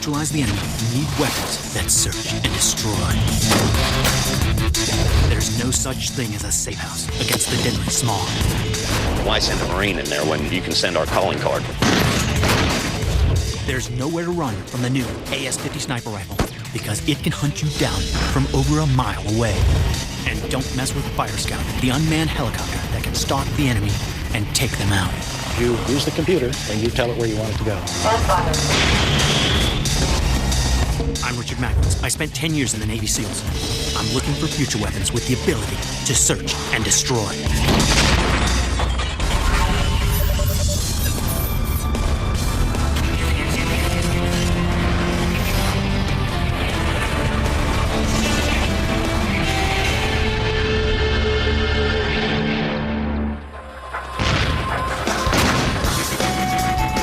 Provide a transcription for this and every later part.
neutralize the enemy, you need weapons that search and destroy. There's no such thing as a safe house against the deadly Small. Why send a Marine in there when you can send our calling card? There's nowhere to run from the new AS-50 sniper rifle because it can hunt you down from over a mile away. And don't mess with Fire Scout, the unmanned helicopter that can stalk the enemy and take them out. You use the computer and you tell it where you want it to go. I'm Richard Mackles. I spent 10 years in the Navy SEALs. I'm looking for future weapons with the ability to search and destroy.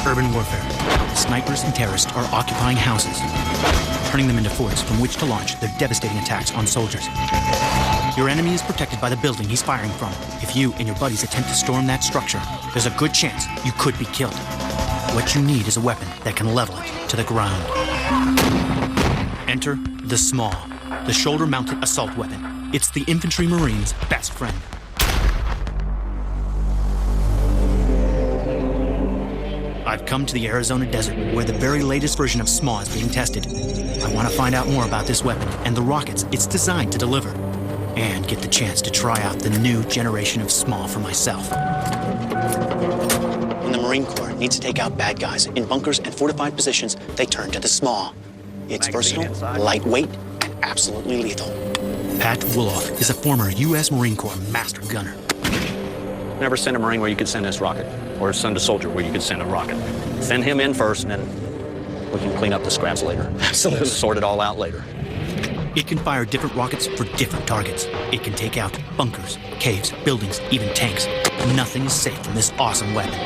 Urban warfare. Snipers and terrorists are occupying houses, turning them into forts from which to launch their devastating attacks on soldiers. Your enemy is protected by the building he's firing from. If you and your buddies attempt to storm that structure, there's a good chance you could be killed. What you need is a weapon that can level it to the ground. Enter the Small, the shoulder-mounted assault weapon. It's the infantry marine's best friend. I've come to the Arizona desert, where the very latest version of SMAW is being tested. I want to find out more about this weapon and the rockets it's designed to deliver, and get the chance to try out the new generation of SMAW for myself. When the Marine Corps needs to take out bad guys in bunkers and fortified positions, they turn to the SMAW. It's versatile, lightweight, and absolutely lethal. Pat Willoff is a former U.S. Marine Corps master gunner. Never send a Marine where you could send this rocket, or send a soldier where you could send a rocket. Send him in first, and then we can clean up the scraps later. Absolutely. Sort it all out later. It can fire different rockets for different targets. It can take out bunkers, caves, buildings, even tanks. Nothing is safe from this awesome weapon.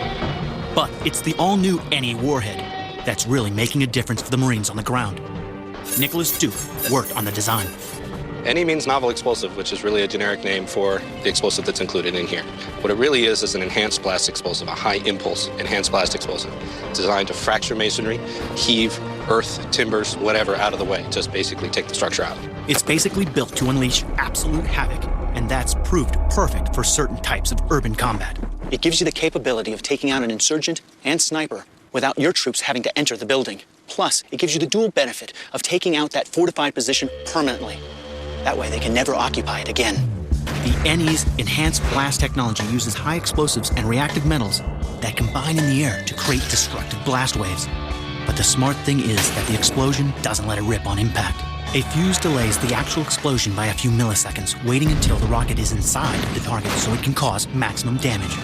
But it's the all-new NE warhead that's really making a difference for the Marines on the ground. Nicholas Duke worked on the design. NE means novel explosive, which is really a generic name for the explosive that's included in here. What it really is an enhanced blast explosive, a high-impulse enhanced blast explosive, designed to fracture masonry, heave earth, timbers, whatever out of the way, just basically take the structure out. It's basically built to unleash absolute havoc, and that's proved perfect for certain types of urban combat. It gives you the capability of taking out an insurgent and sniper without your troops having to enter the building. Plus, it gives you the dual benefit of taking out that fortified position permanently. That way they can never occupy it again. The NE's enhanced blast technology uses high explosives and reactive metals that combine in the air to create destructive blast waves. But the smart thing is that the explosion doesn't let it rip on impact. A fuse delays the actual explosion by a few milliseconds, waiting until the rocket is inside the target so it can cause maximum damage.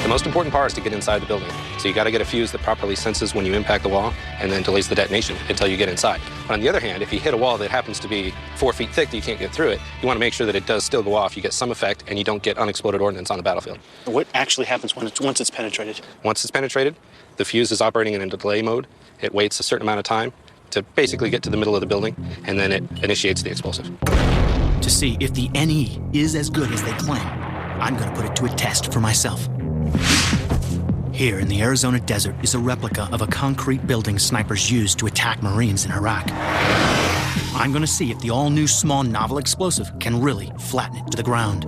The most important part is to get inside the building. So you got to get a fuse that properly senses when you impact the wall and then delays the detonation until you get inside. But on the other hand, if you hit a wall that happens to be 4 feet thick that you can't get through it, you want to make sure that it does still go off. You get some effect and you don't get unexploded ordnance on the battlefield. What actually happens once it's penetrated? Once it's penetrated, the fuse is operating in a delay mode. It waits a certain amount of time to basically get to the middle of the building, and then it initiates the explosive. To see if the NE is as good as they claim, I'm going to put it to a test for myself. Here in the Arizona desert is a replica of a concrete building snipers used to attack Marines in Iraq. I'm going to see if the all-new small novel explosive can really flatten it to the ground.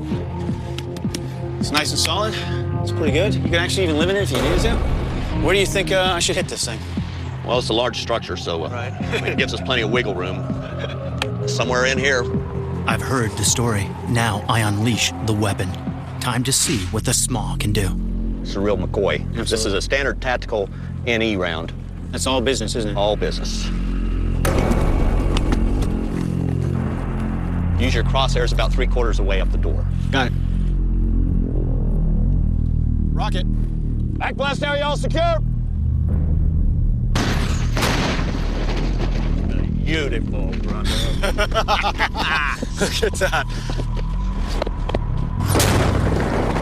It's nice and solid. It's pretty good. You can actually even live in it if you need to. Where do you think I should hit this thing? Well, it's a large structure, so it gives us plenty of wiggle room. Somewhere in here. I've heard the story. Now I unleash the weapon. Time to see what the SMAW can do. It's a real McCoy. Absolutely. This is a standard tactical NE round. That's all business, isn't it? All business. Use your crosshairs about 3/4 away up the door. Got it. Rocket. Back blast area all secure. Beautiful, brother. Look at that.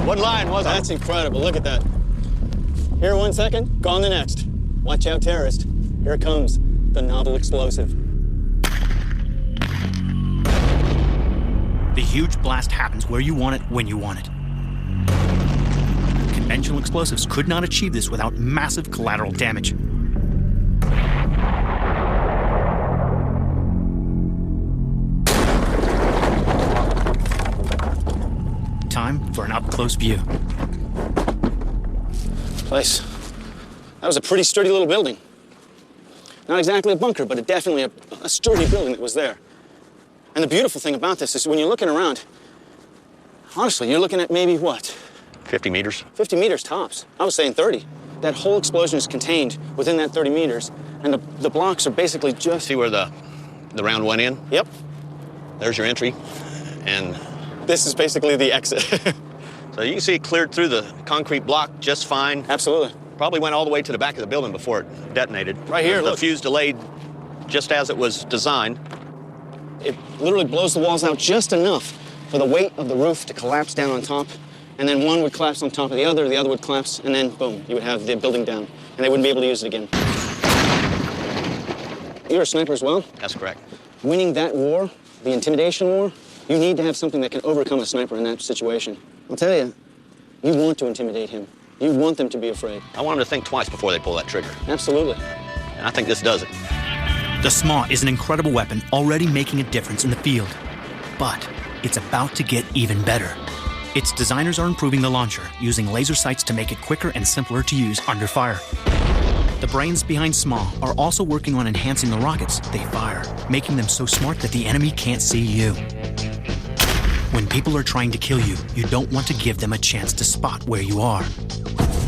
One line, wasn't it? That's incredible. Look at that. Here 1 second, gone the next. Watch out, terrorist. Here it comes, the novel explosive. The huge blast happens where you want it, when you want it. Conventional explosives could not achieve this without massive collateral damage. for an up-close view. Place. That was a pretty sturdy little building. Not exactly a bunker, but definitely a sturdy building that was there. And the beautiful thing about this is when you're looking around, honestly, you're looking at maybe what? 50 meters. 50 meters tops. I was saying 30. That whole explosion is contained within that 30 meters, and the blocks are basically just... See where the round went in? Yep. There's your entry. And This is basically the exit. so you can see it cleared through the concrete block just fine. Absolutely. Probably went all the way to the back of the building before it detonated. Right here, The look. fuse delayed just as it was designed. It literally blows the walls out just enough for the weight of the roof to collapse down on top, and then one would collapse on top of the other would collapse, and then boom, you would have the building down, and they wouldn't be able to use it again. You're a sniper as well. That's correct. Winning that war, the intimidation war, you need to have something that can overcome a sniper in that situation. I'll tell you, you want to intimidate him. You want them to be afraid. I want them to think twice before they pull that trigger. Absolutely. And I think this does it. The SMA is an incredible weapon already making a difference in the field. But it's about to get even better. Its designers are improving the launcher, using laser sights to make it quicker and simpler to use under fire. The brains behind SMA are also working on enhancing the rockets they fire, making them so smart that the enemy can't see you. When people are trying to kill you, you don't want to give them a chance to spot where you are.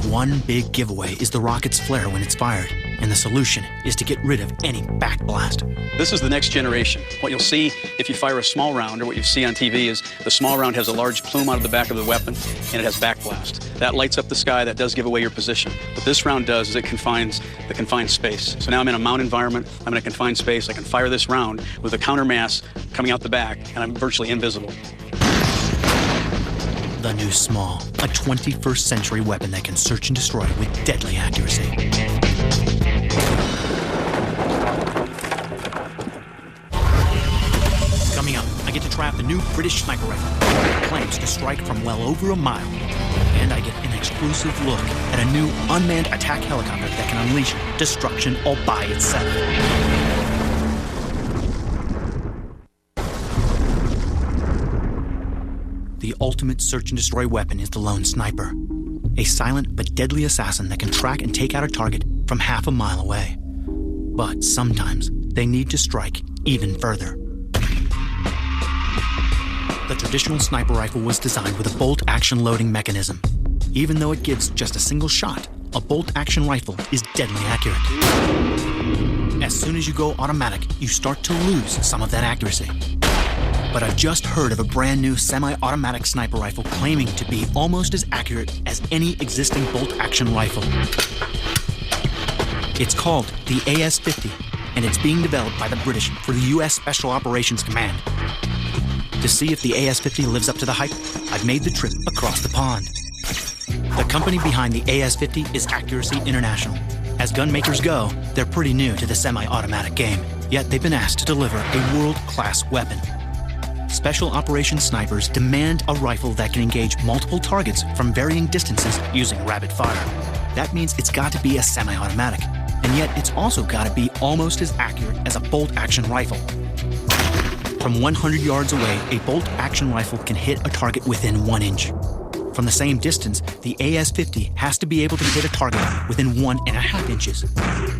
One big giveaway is the rocket's flare when it's fired, and the solution is to get rid of any backblast. This is the next generation. What you'll see if you fire a small round, or what you see on TV, is the small round has a large plume out of the back of the weapon, and it has backblast. That lights up the sky, that does give away your position. What this round does is it confines the confined space. So now I'm in a mount environment, I'm in a confined space, I can fire this round with a counter mass coming out the back, and I'm virtually invisible. The new SMA, a 21st century weapon that can search and destroy with deadly accuracy. Coming up, I get to try out the new British sniper rifle. It claims to strike from well over a mile. And I get an exclusive look at a new unmanned attack helicopter that can unleash destruction all by itself. The ultimate search and destroy weapon is the lone sniper, a silent but deadly assassin that can track and take out a target from half a mile away. But sometimes they need to strike even further. The traditional sniper rifle was designed with a bolt-action loading mechanism. Even though it gives just a single shot, a bolt-action rifle is deadly accurate. As soon as you go automatic, you start to lose some of that accuracy. But I've just heard of a brand new semi-automatic sniper rifle claiming to be almost as accurate as any existing bolt-action rifle. It's called the AS-50, and it's being developed by the British for the US Special Operations Command. To see if the AS-50 lives up to the hype, I've made the trip across the pond. The company behind the AS-50 is Accuracy International. As gun makers go, they're pretty new to the semi-automatic game, yet they've been asked to deliver a world-class weapon. Special operations snipers demand a rifle that can engage multiple targets from varying distances using rapid fire. That means it's got to be a semi-automatic, and yet it's also got to be almost as accurate as a bolt-action rifle. From 100 yards away, a bolt-action rifle can hit a target within 1 inch. From the same distance, the AS-50 has to be able to hit a target within 1.5 inches.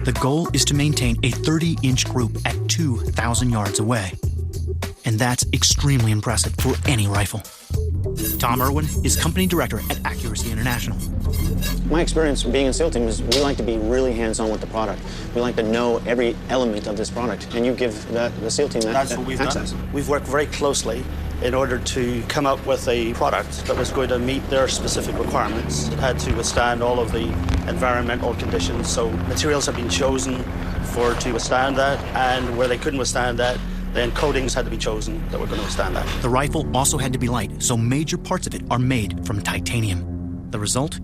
The goal is to maintain a 30-inch group at 2,000 yards away. And that's extremely impressive for any rifle. Tom Irwin is company director at Accuracy International. My experience being in SEAL team is we like to be really hands-on with the product. We like to know every element of this product, and you give the SEAL team that That's what we've access. done. We've worked very closely in order to come up with a product that was going to meet their specific requirements. It had to withstand all of the environmental conditions, so materials have been chosen to withstand that, and where they couldn't withstand that, then coatings had to be chosen that were going to withstand that. The rifle also had to be light, so major parts of it are made from titanium. The result?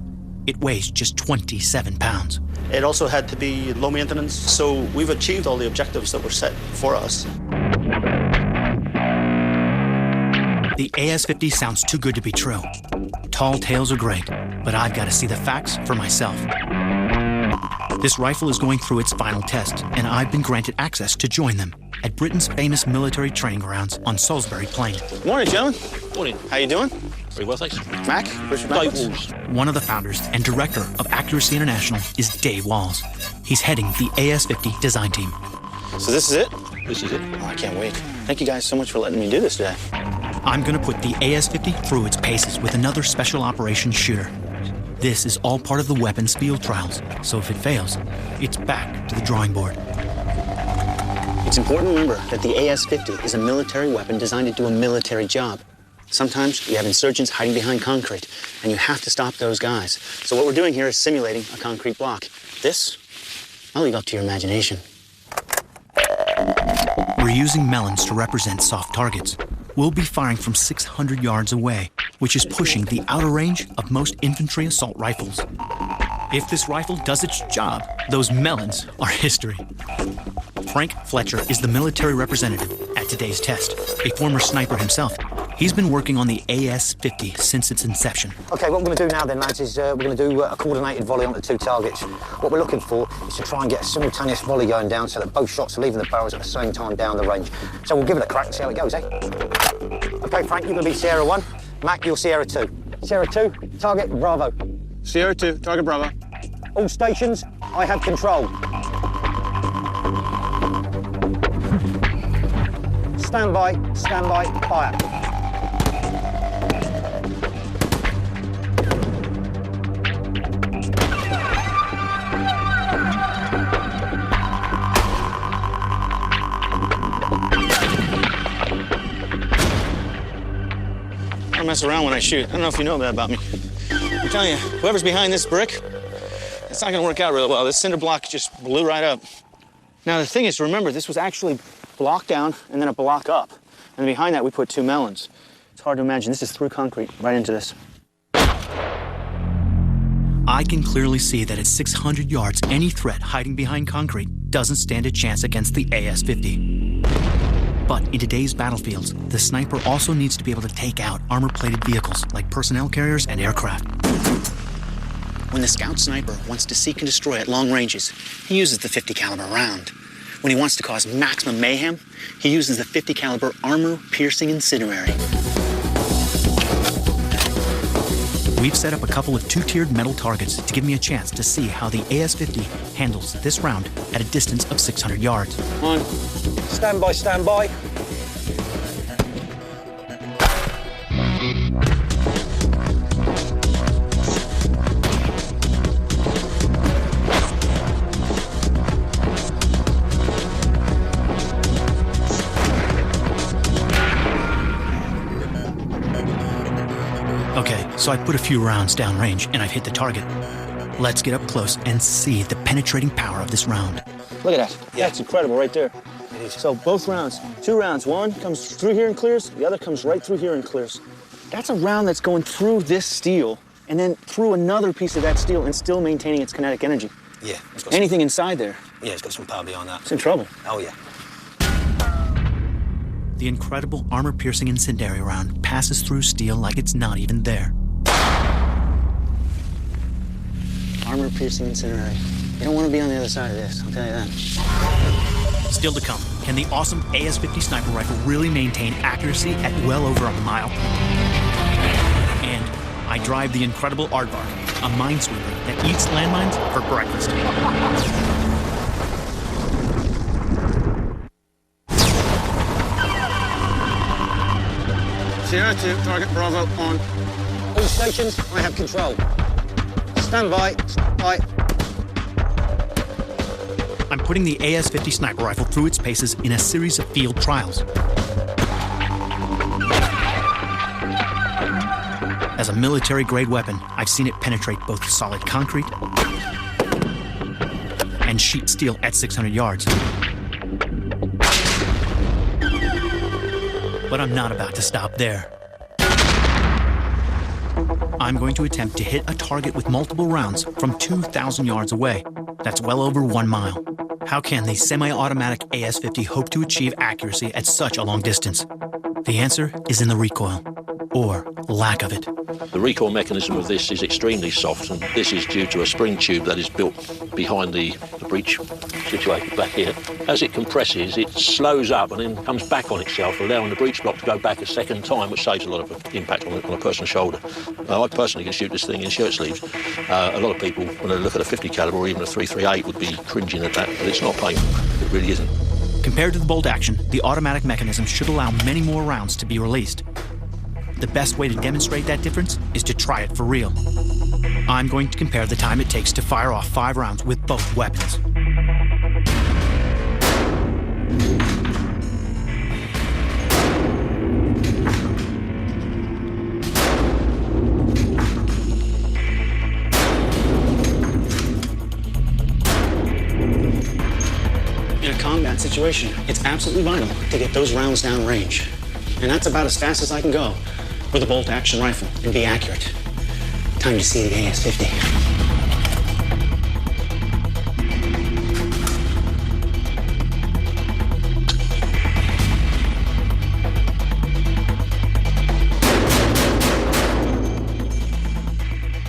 It weighs just 27 pounds. It also had to be low maintenance, so we've achieved all the objectives that were set for us. The AS-50 sounds too good to be true. Tall tales are great, but I've got to see the facts for myself. This rifle is going through its final test, and I've been granted access to join them at Britain's famous military training grounds on Salisbury Plain. Morning, gentlemen. Morning. How you doing? Are you with us? Mac, Richard Mack. One of the founders and director of Accuracy International is Dave Walls. He's heading the AS50 design team. So this is it? This is it. Oh, I can't wait. Thank you guys so much for letting me do this today. I'm going to put the AS50 through its paces with another special operations shooter. This is all part of the weapons field trials, so if it fails, it's back to the drawing board. It's important to remember that the AS-50 is a military weapon designed to do a military job. Sometimes you have insurgents hiding behind concrete, and you have to stop those guys. So what we're doing here is simulating a concrete block. This, I'll leave up to your imagination. We're using melons to represent soft targets. We'll be firing from 600 yards away, which is pushing the outer range of most infantry assault rifles. If this rifle does its job, those melons are history. Frank Fletcher is the military representative at today's test, a former sniper himself. He's been working on the AS-50 since its inception. OK, what we're going to do now then, lads, is we're going to do a coordinated volley onto 2 targets. What we're looking for is to try and get a simultaneous volley going down so that both shots are leaving the barrels at the same time down the range. So we'll give it a crack and see how it goes, eh? OK, Frank, you're going to be Sierra 1. Mac, you're Sierra 2. Sierra 2, target Bravo. Sierra 2, target Bravo. All stations, I have control. Stand by, fire. I don't mess around when I shoot. I don't know if you know that about me. I'm telling you, whoever's behind this brick, it's not gonna work out really well. This cinder block just blew right up. Now the thing is, remember, this was actually block down and then a block up. And behind that, we put 2 melons. It's hard to imagine. This is through concrete, right into this. I can clearly see that at 600 yards, any threat hiding behind concrete doesn't stand a chance against the AS-50. But in today's battlefields, the sniper also needs to be able to take out armor-plated vehicles like personnel carriers and aircraft. When the scout sniper wants to seek and destroy at long ranges, he uses the .50 caliber round. When he wants to cause maximum mayhem, he uses the .50 caliber armor-piercing incendiary. We've set up a couple of 2-tiered metal targets to give me a chance to see how the AS-50 handles this round at a distance of 600 yards. On. Stand by, stand by. Okay, so I put a few rounds downrange and I've hit the target. Let's get up close and see the penetrating power of this round. Look at that. Yeah, it's incredible right there. So both rounds, 2 rounds. One comes through here and clears, the other comes right through here and clears. That's a round that's going through this steel and then through another piece of that steel and still maintaining its kinetic energy. Yeah. Anything inside there, Yeah, it's got some power beyond that. it's in trouble. Oh, yeah. The incredible armor-piercing incendiary round passes through steel like it's not even there. Armor-piercing incendiary. You don't want to be on the other side of this, I'll tell you that. Still to come, can the awesome AS-50 sniper rifle really maintain accuracy at well over a mile? And I drive the incredible Aardvark, a minesweeper that eats landmines for breakfast. Sierra 2, target Bravo on. All stations, I have control. Stand by, I'm putting the AS-50 sniper rifle through its paces in a series of field trials. As a military-grade weapon, I've seen it penetrate both solid concrete and sheet steel at 600 yards. But I'm not about to stop there. I'm going to attempt to hit a target with multiple rounds from 2,000 yards away. That's well over 1 mile. How can the semi-automatic AS-50 hope to achieve accuracy at such a long distance? The answer is in the recoil. or lack of it. The recoil mechanism of this is extremely soft, and this is due to a spring tube that is built behind the breech situated back here. As it compresses, it slows up and then comes back on itself, allowing the breech block to go back a second time, which saves a lot of impact on a person's shoulder. I personally can shoot this thing in shirt sleeves. A lot of people, when they look at a 50 caliber or even a 338, would be cringing at that, but it's not painful. It really isn't. Compared to the bolt action, the automatic mechanism should allow many more rounds to be released. The best way to demonstrate that difference is to try it for real. I'm going to compare the time it takes to fire off 5 rounds with both weapons. In a combat situation, it's absolutely vital to get those rounds down range. And that's about as fast as I can go with a bolt-action rifle and be accurate. Time to see the AS-50.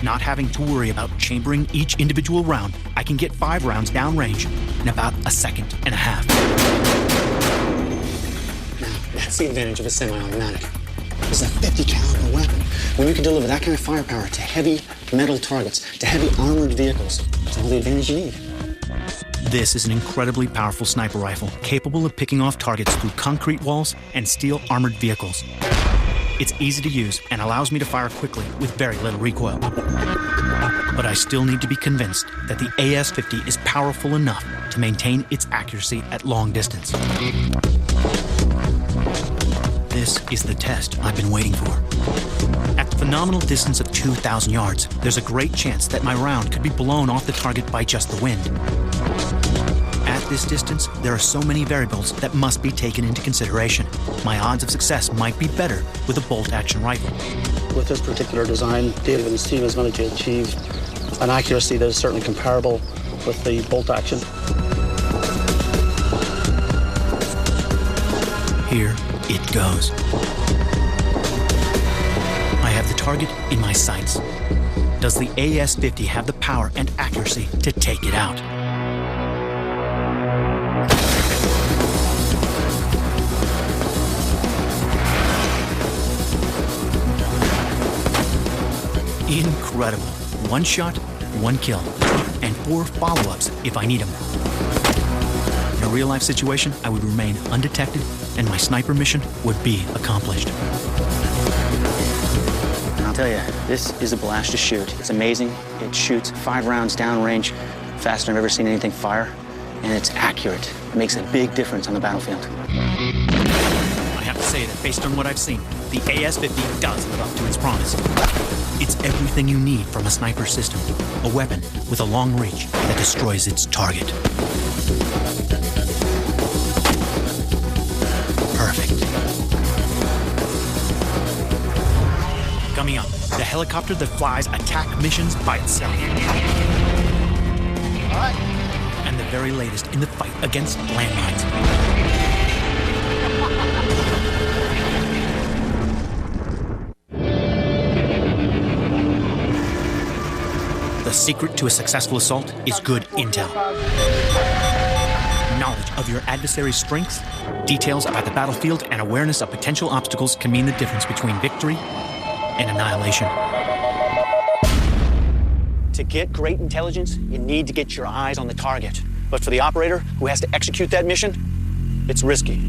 Not having to worry about chambering each individual round, I can get 5 rounds downrange in about a second and a half. Now, that's the advantage of a semi-automatic. This is a 50 caliber weapon. When you can deliver that kind of firepower to heavy metal targets, to heavy armored vehicles, it's all the advantage you need. This is an incredibly powerful sniper rifle, capable of picking off targets through concrete walls and steel armored vehicles. It's easy to use and allows me to fire quickly with very little recoil. But I still need to be convinced that the AS-50 is powerful enough to maintain its accuracy at long distance. This is the test I've been waiting for. At the phenomenal distance of 2,000 yards, there's a great chance that my round could be blown off the target by just the wind. At this distance, there are so many variables that must be taken into consideration. My odds of success might be better with a bolt-action rifle. With this particular design, David and his team has managed to achieve an accuracy that is certainly comparable with the bolt action. Here it goes. I have the target in my sights. Does the AS-50 have the power and accuracy to take it out? Incredible. 1 shot, 1 kill, and 4 follow-ups if I need them. In a real-life situation, I would remain undetected and my sniper mission would be accomplished. And I'll tell you, this is a blast to shoot. It's amazing. It shoots 5 rounds downrange, faster than I've ever seen anything fire, and it's accurate. It makes a big difference on the battlefield. I have to say that based on what I've seen, the AS-50 does live up to its promise. It's everything you need from a sniper system, a weapon with a long reach that destroys its target. Perfect. Coming up, the helicopter that flies attack missions by itself. And the very latest in the fight against landmines. The secret to a successful assault is good intel. Knowledge of your adversary's strengths, details about the battlefield, and awareness of potential obstacles can mean the difference between victory and annihilation. To get great intelligence, you need to get your eyes on the target. But for the operator who has to execute that mission, it's risky.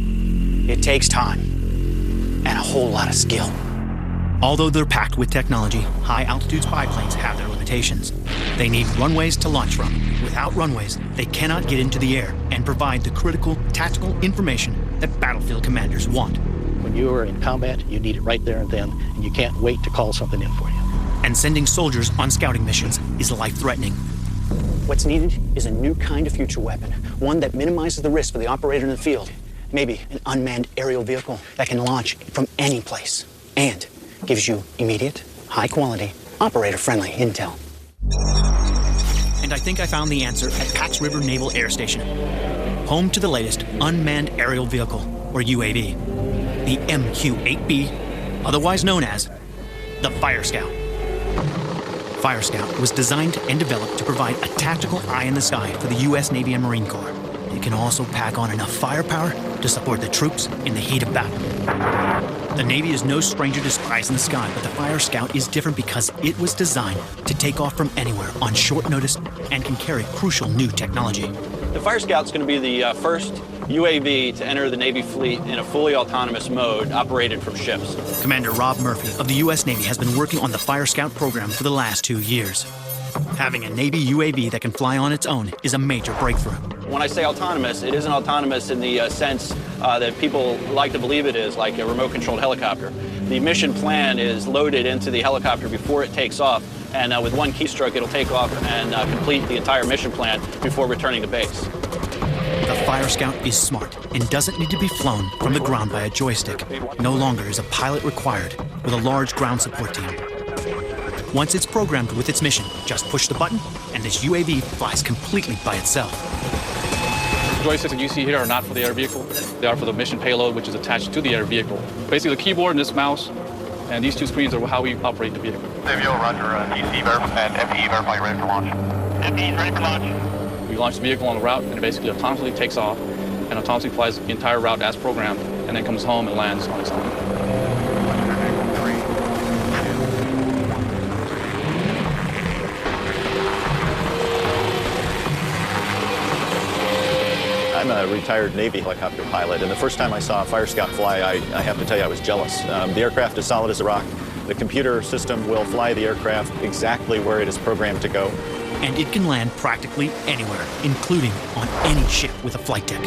It takes time and a whole lot of skill. Although they're packed with technology, high-altitude spy planes have their limitations. They need runways to launch from. Without runways, they cannot get into the air and provide the critical tactical information that battlefield commanders want. When you are in combat, you need it right there and then, and you can't wait to call something in for you. And sending soldiers on scouting missions is life-threatening. What's needed is a new kind of future weapon, one that minimizes the risk for the operator in the field. Maybe an unmanned aerial vehicle that can launch from any place and gives you immediate, high-quality, operator-friendly intel. And I think I found the answer at Pax River Naval Air Station, home to the latest unmanned aerial vehicle, or UAV, the MQ-8B otherwise known as the Fire Scout. Fire Scout was designed and developed to provide a tactical eye in the sky for the U.S. Navy and Marine Corps. It can also pack on enough firepower to support the troops in the heat of battle. The Navy is no stranger to spies in the sky, but the Fire Scout is different because it was designed to take off from anywhere on short notice and can carry crucial new technology. The Fire Scout's going to be the first UAV to enter the Navy fleet in a fully autonomous mode operated from ships. Commander Rob Murphy of the U.S. Navy has been working on the Fire Scout program for the last 2 years. Having a Navy UAV that can fly on its own is a major breakthrough. When I say autonomous, it isn't autonomous in the sense that people like to believe it is, like a remote-controlled helicopter. The mission plan is loaded into the helicopter before it takes off, and with one keystroke, it'll take off and complete the entire mission plan before returning to base. The Fire Scout is smart and doesn't need to be flown from the ground by a joystick. No longer is a pilot required with a large ground support team. Once it's programmed with its mission, just push the button and this UAV flies completely by itself. The joysticks that you see here are not for the air vehicle. They are for the mission payload, which is attached to the air vehicle. Basically, the keyboard and this mouse and these two screens are how we operate the vehicle. Savio, roger, DC verify and FE verify ready for launch. FE ready for launch. We launch the vehicle on the route, and it basically autonomously takes off and autonomously flies the entire route as programmed, and then comes home and lands on its own. I'm a retired Navy helicopter pilot, and the first time I saw a Fire Scout fly, I have to tell you I was jealous. The aircraft is solid as a rock. The computer system will fly the aircraft exactly where it is programmed to go. And it can land practically anywhere, including on any ship with a flight deck.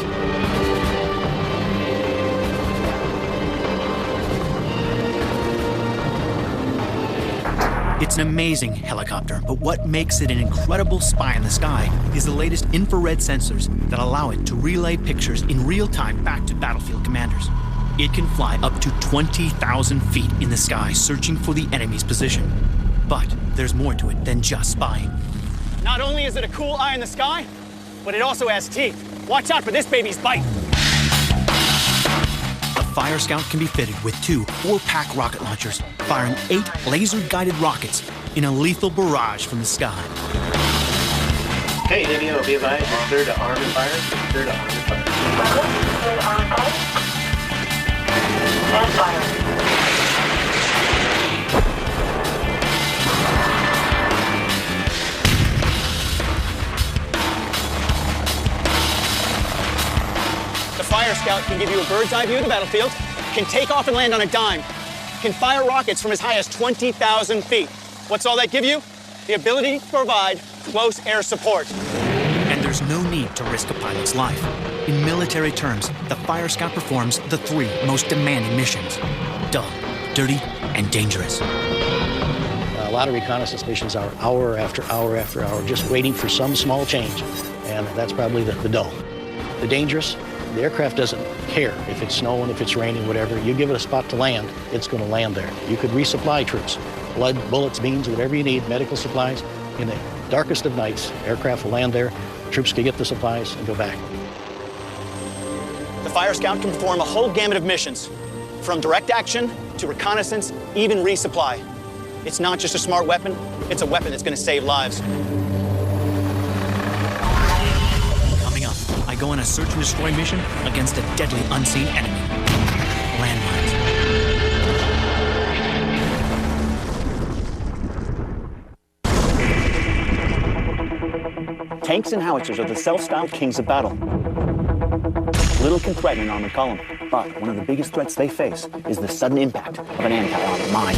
It's an amazing helicopter, but what makes it an incredible spy in the sky is the latest infrared sensors that allow it to relay pictures in real time back to battlefield commanders. It can fly up to 20,000 feet in the sky, searching for the enemy's position. But there's more to it than just spying. Not only is it a cool eye in the sky, but it also has teeth. Watch out for this baby's bite. The Fire Scout can be fitted with 2 4-pack rocket launchers, firing 8 laser-guided rockets in a lethal barrage from the sky. Okay, Navy, be advised, you're clear to arm and fire. Clear to arm and fire. Clear to arm and fire. And fire. The Fire Scout can give you a bird's eye view of the battlefield, can take off and land on a dime, can fire rockets from as high as 20,000 feet. What's all that give you? The ability to provide close air support. And there's no need to risk a pilot's life. In military terms, the Fire Scout performs the 3 most demanding missions: dull, dirty, and dangerous. A lot of reconnaissance missions are hour after hour after hour, just waiting for some small change, and that's probably the dull. The dangerous, the aircraft doesn't care if it's snowing, if it's raining, whatever. You give it a spot to land, it's going to land there. You could resupply troops, blood, bullets, beans, whatever you need, medical supplies. In the darkest of nights, aircraft will land there, troops can get the supplies and go back. The Fire Scout can perform a whole gamut of missions, from direct action to reconnaissance, even resupply. It's not just a smart weapon, it's a weapon that's going to save lives. Coming up, I go on a search and destroy mission against a deadly unseen enemy: landmines. Tanks and howitzers are the self-styled kings of battle. Little can threaten an armored column, but one of the biggest threats they face is the sudden impact of an anti-armor mine.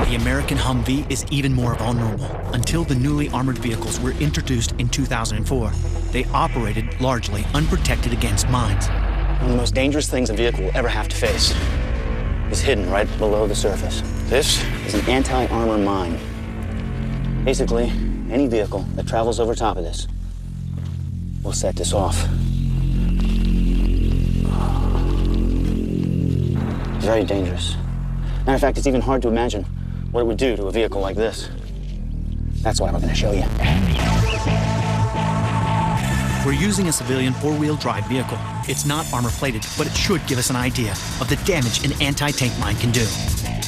The American Humvee is even more vulnerable. Until the newly armored vehicles were introduced in 2004, they operated largely unprotected against mines. One of the most dangerous things a vehicle will ever have to face is hidden right below the surface. This is an anti-armor mine. Basically, any vehicle that travels over top of this will set this off. It's very dangerous. Matter of fact, it's even hard to imagine what it would do to a vehicle like this. That's what I'm going to show you. We're using a civilian four-wheel drive vehicle. It's not armor-plated, but it should give us an idea of the damage an anti-tank mine can do.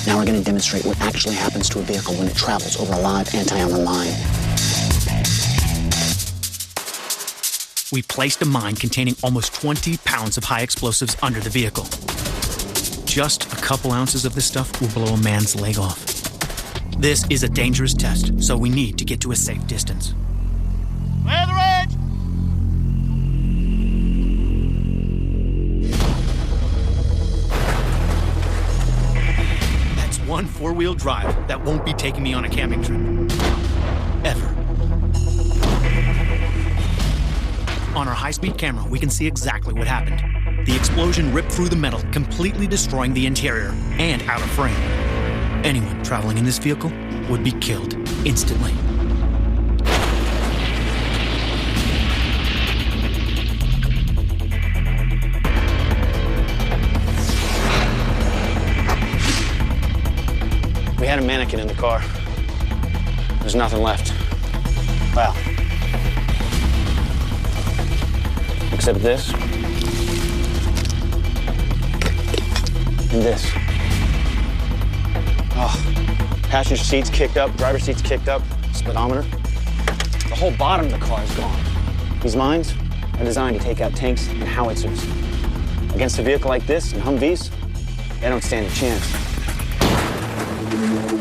Now we're going to demonstrate what actually happens to a vehicle when it travels over a live anti-armor mine. We placed a mine containing almost 20 pounds of high explosives under the vehicle. Just a couple ounces of this stuff will blow a man's leg off. This is a dangerous test, so we need to get to a safe distance. Clear the ridge! That's one four-wheel drive that won't be taking me on a camping trip. Ever. On our high-speed camera, we can see exactly what happened. The explosion ripped through the metal, completely destroying the interior and outer frame. Anyone traveling in this vehicle would be killed instantly. We had a mannequin in the car. There's nothing left. Well, except this and this. Oh, passenger seats kicked up, driver seats kicked up, speedometer. The whole bottom of the car is gone. These mines are designed to take out tanks and howitzers. Against a vehicle like this and Humvees, they don't stand a chance.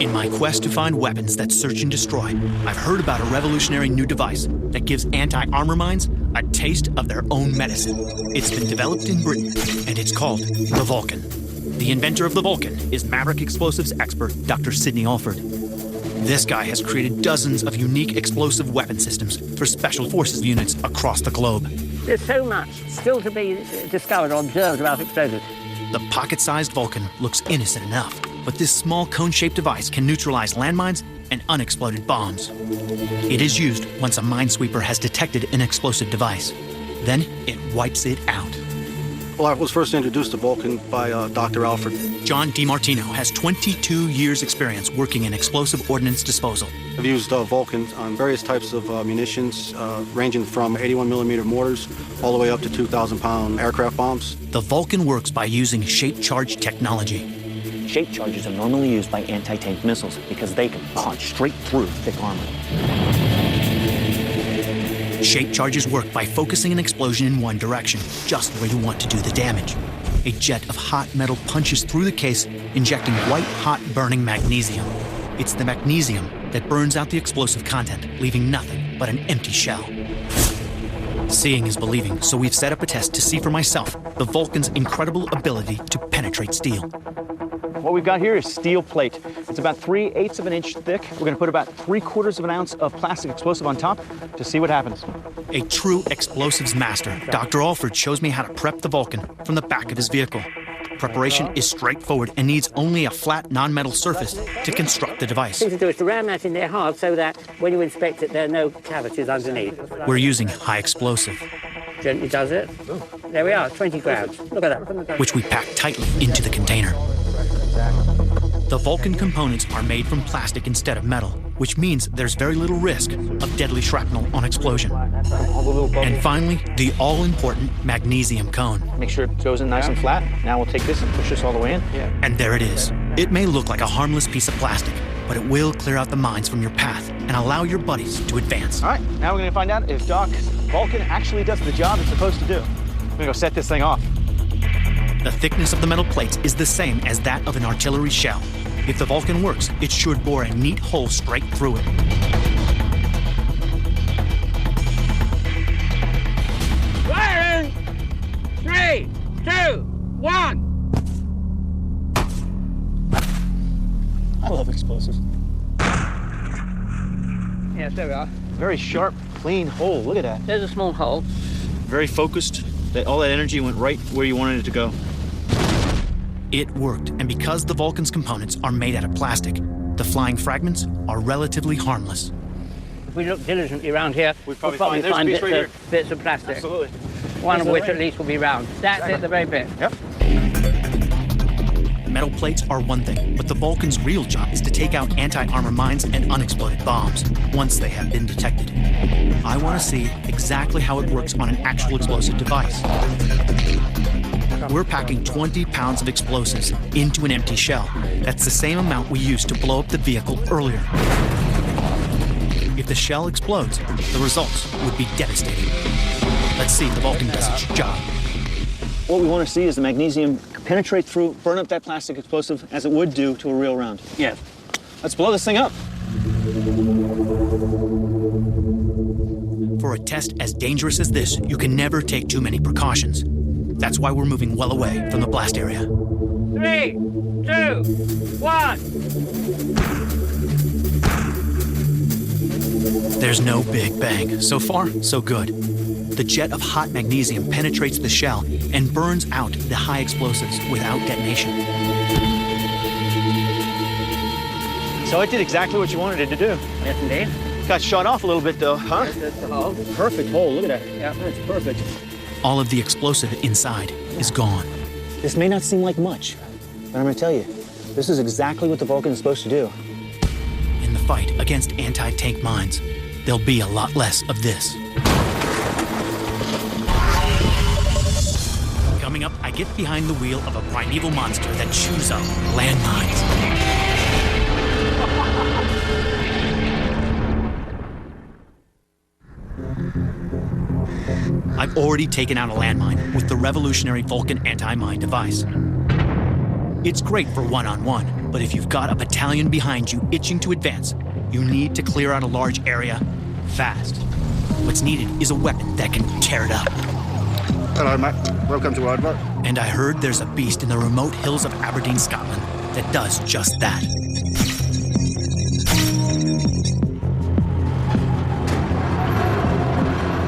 In my quest to find weapons that search and destroy, I've heard about a revolutionary new device that gives anti-armor mines a taste of their own medicine. It's been developed in Britain, and it's called the Vulcan. The inventor of the Vulcan is Maverick explosives expert Dr. Sidney Alford. This guy has created dozens of unique explosive weapon systems for special forces units across the globe. There's so much still to be discovered or observed about explosives. The pocket-sized Vulcan looks innocent enough, but this small cone-shaped device can neutralize landmines and unexploded bombs. It is used once a minesweeper has detected an explosive device. Then it wipes it out. Well, I was first introduced to Vulcan by Dr. Alford. John DiMartino has 22 years' experience working in explosive ordnance disposal. I've used Vulcan on various types of munitions, ranging from 81mm mortars all the way up to 2,000-pound aircraft bombs. The Vulcan works by using shape charge technology. Shape charges are normally used by anti-tank missiles because they can punch straight through thick armor. Shape charges work by focusing an explosion in one direction, just where you want to do the damage. A jet of hot metal punches through the case, injecting white-hot burning magnesium. It's the magnesium that burns out the explosive content, leaving nothing but an empty shell. Seeing is believing, so we've set up a test to see for myself the Vulcan's incredible ability to penetrate steel. What we've got here is steel plate. It's about 3/8 of an inch thick. We're going to put about 3/4 of an ounce of plastic explosive on top to see what happens. A true explosives master, Dr. Alford shows me how to prep the Vulcan from the back of his vehicle. Preparation is straightforward and needs only a flat, non-metal surface to construct the device. The thing to do is to ram that in there hard so that when you inspect it, there are no cavities underneath. We're using high explosive, Gently does it. There we are, 20 grams. Look at that. which we pack tightly into the container. The Vulcan components are made from plastic instead of metal, which means there's very little risk of deadly shrapnel on explosion. And finally, the all-important magnesium cone. Make sure it goes in nice and flat. Now we'll take this and push this all the way in. And there it is. It may look like a harmless piece of plastic, but it will clear out the mines from your path and allow your buddies to advance. All right, now we're going to find out if Doc Vulcan actually does the job it's supposed to do. We're going to go set this thing off. The thickness of the metal plates is the same as that of an artillery shell. If the Vulcan works, it should bore a neat hole straight through it. Firing! 3, 2, 1! I love explosives. Yes, there we are. Very sharp, clean hole. Look at that. There's a small hole. Very focused. All that energy went right where you wanted it to go. It worked, and because the Vulcan's components are made out of plastic, the flying fragments are relatively harmless. If we look diligently around here, we'll probably find bits of plastic. Absolutely. One of which at least will be round. That's it, the very bit. Yep. metal plates are one thing, but the Vulcan's real job is to take out anti-armor mines and unexploded bombs once they have been detected. I want to see exactly how it works on an actual explosive device. We're packing 20 pounds of explosives into an empty shell. That's the same amount we used to blow up the vehicle earlier. If the shell explodes, the results would be devastating. Let's see if the Vulcan does its job. What we want to see is the magnesium penetrate through, burn up that plastic explosive as it would do to a real round. Yeah. Let's blow this thing up. For a test as dangerous as this, you can never take too many precautions. That's why we're moving well away from the blast area. 3, 2, 1. There's no big bang. So far, so good. The jet of hot magnesium penetrates the shell and burns out the high explosives without detonation. So it did exactly what you wanted it to do. Yes, indeed. Got shot off a little bit though, huh? That's the hole. Perfect hole, look at that. Yeah, That's perfect. All of the explosive inside is gone. This may not seem like much, but I'm gonna tell you, this is exactly what the Vulcan is supposed to do. In the fight against anti-tank mines, there'll be a lot less of this. Coming up, I get behind the wheel of a primeval monster that chews up landmines. I've already taken out a landmine with the revolutionary Vulcan anti-mine device. It's great for one-on-one, but if you've got a battalion behind you itching to advance, you need to clear out a large area fast. What's needed is a weapon that can tear it up. Hello, Matt. Welcome to Aardvark. And I heard there's a beast in the remote hills of Aberdeen, Scotland, that does just that.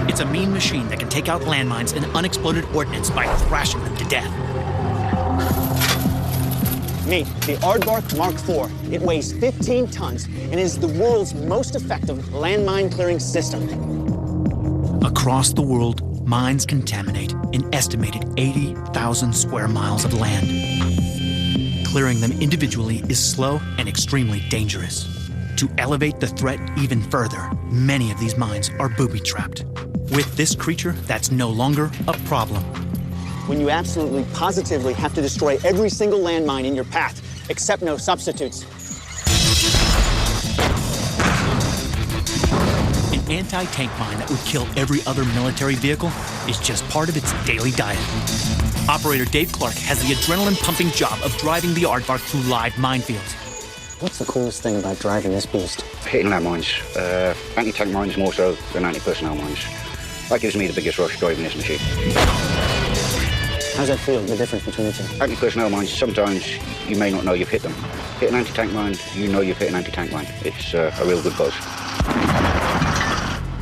It's a mean machine that can take out landmines and unexploded ordnance by thrashing them to death. Meet the Aardvark Mark IV. It weighs 15 tons and is the world's most effective landmine clearing system. Across the world, mines contaminate an estimated 80,000 square miles of land. Clearing them individually is slow and extremely dangerous. To elevate the threat even further, many of these mines are booby-trapped. With this creature, that's no longer a problem. When you absolutely, positively have to destroy every single landmine in your path, accept no substitutes. An anti-tank mine that would kill every other military vehicle is just part of its daily diet. Operator Dave Clark has the adrenaline-pumping job of driving the Aardvark through live minefields. What's the coolest thing about driving this beast? Hitting landmines. Anti-tank mines more so than anti-personnel mines. That gives me the biggest rush driving this machine. How's that feel, the difference between the two? Anti-personnel mines, sometimes you may not know you've hit them. Hit an anti-tank mine, you know you've hit an anti-tank mine. It's a real good buzz.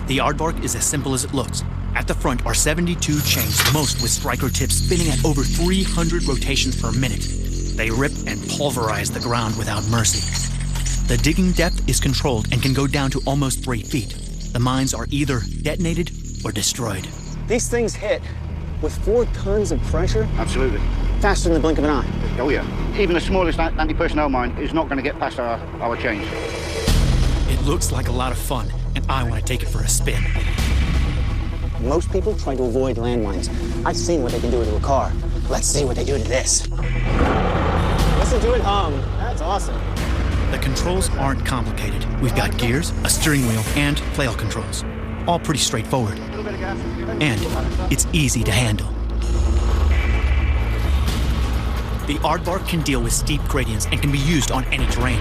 The Aardvark is as simple as it looks. At the front are 72 chains, most with striker tips spinning at over 300 rotations per minute. They rip and pulverize the ground without mercy. The digging depth is controlled and can go down to almost 3 feet. The mines are either detonated or destroyed. These things hit with 4 tons of pressure? Absolutely. Faster than the blink of an eye. Oh yeah. Even the smallest anti-personnel mine is not going to get past our chains. It looks like a lot of fun, and I want to take it for a spin. Most people try to avoid landmines. I've seen what they can do to a car. Let's see what they do to this. Listen to it hum. That's awesome. The controls aren't complicated. We've got gears, a steering wheel, and flail controls. All pretty straightforward. And it's easy to handle. The Aardvark can deal with steep gradients and can be used on any terrain.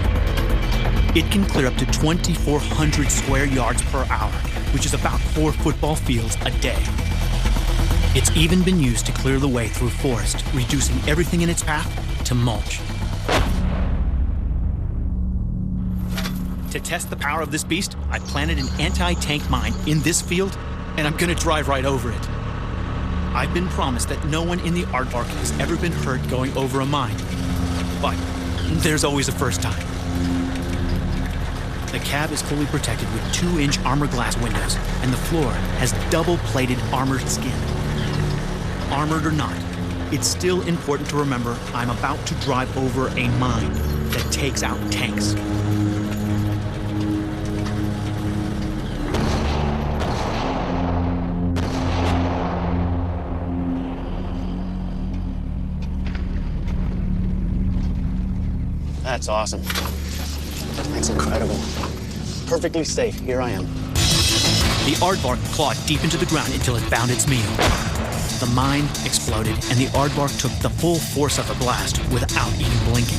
It can clear up to 2,400 square yards per hour, which is about 4 football fields a day. It's even been used to clear the way through forest, reducing everything in its path to mulch. To test the power of this beast, I planted an anti-tank mine in this field, and I'm gonna drive right over it. I've been promised that no one in the Aardvark has ever been hurt going over a mine. But there's always a first time. The cab is fully protected with 2-inch armor glass windows, and the floor has double-plated armored skin. Armored or not, it's still important to remember I'm about to drive over a mine that takes out tanks. That's awesome. That's incredible. Perfectly safe. Here I am. The aardvark clawed deep into the ground until it found its meal. The mine exploded, and the aardvark took the full force of the blast without even blinking.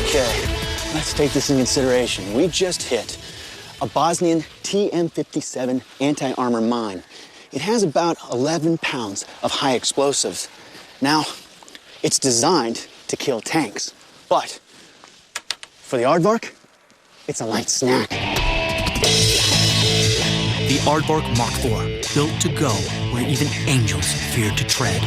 Okay, let's take this in consideration. We just hit a Bosnian TM57 anti-armor mine. It has about 11 pounds of high explosives. Now, it's designed to kill tanks, but for the aardvark, it's a light snack. The Aardvark Mark IV, built to go where even angels feared to tread.